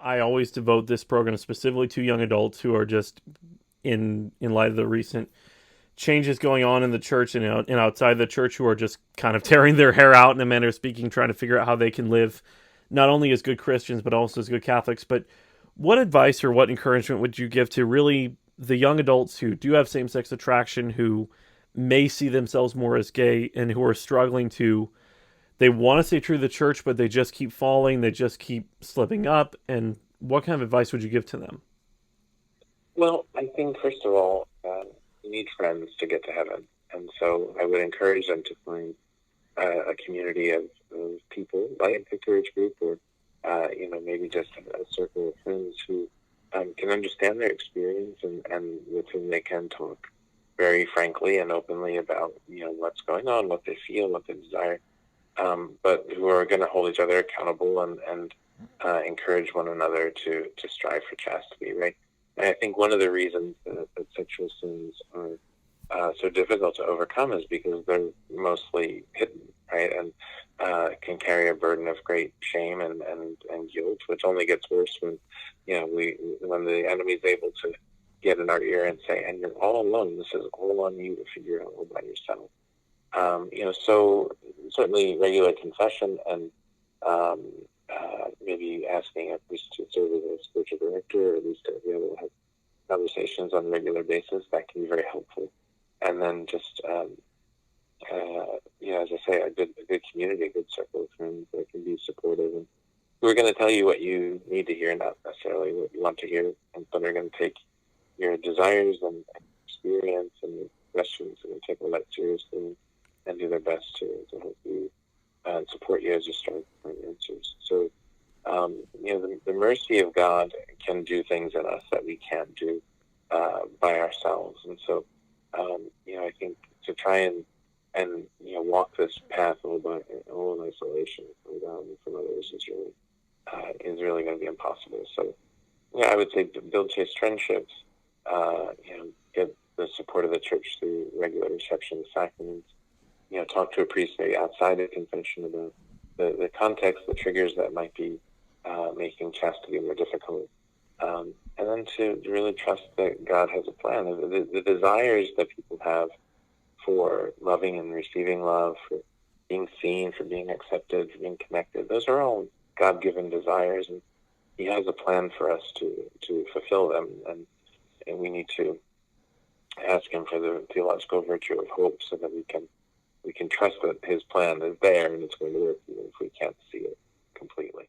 I always devote this program specifically to young adults who are just in light of the recent changes going on in the church and outside the church, who are just kind of tearing their hair out in a manner of speaking, trying to figure out how they can live not only as good Christians but also as good Catholics. But what advice or what encouragement would you give to really the young adults who do have same sex attraction, who may see themselves more as gay, and who are struggling to, they want to stay true to the church, but they just keep falling, they just keep slipping up? And what kind of advice would you give to them? Well, I think first of all, you need friends to get to heaven, and so I would encourage them to find a community of people, like a vicarage group, or maybe just a circle of friends who can understand their experience and with whom they can talk very frankly and openly about what's going on, what they feel, what they desire, but who are going to hold each other accountable and encourage one another to strive for chastity, right? And I think one of the reasons that sexual sins are so difficult to overcome is because they're mostly hidden, right? And can carry a burden of great shame and guilt, which only gets worse when the enemy is able to get in our ear and say, "And you're all alone. This is all on you to figure out all by yourself." So certainly regular confession and maybe asking a priest to serve as a spiritual director, or at least to be able to have conversations on a regular basis, that can be very helpful. And then just, as I say, a good community, a good circle of friends that can be supportive and who are going to tell you what you need to hear, not necessarily what you want to hear, and but are going to take your desires and experience and your questions and take all that seriously and do their best to help you and support you as you strive for answers. So, the mercy of God can do things in us that we can't do by ourselves. And so, I think to try and walk this path all in isolation from others is really going to be impossible. So, I would say build chaste friendships, get the support of the church through regular reception of sacraments, talk to a priest maybe outside of confession about the context, the triggers that might be making chastity more difficult. And then to really trust that God has a plan. The desires that people have for loving and receiving love, for being seen, for being accepted, for being connected, those are all God-given desires, and He has a plan for us to fulfill them. And we need to ask Him for the theological virtue of hope, so that we can trust that His plan is there and it's going to work, even if we can't see it completely.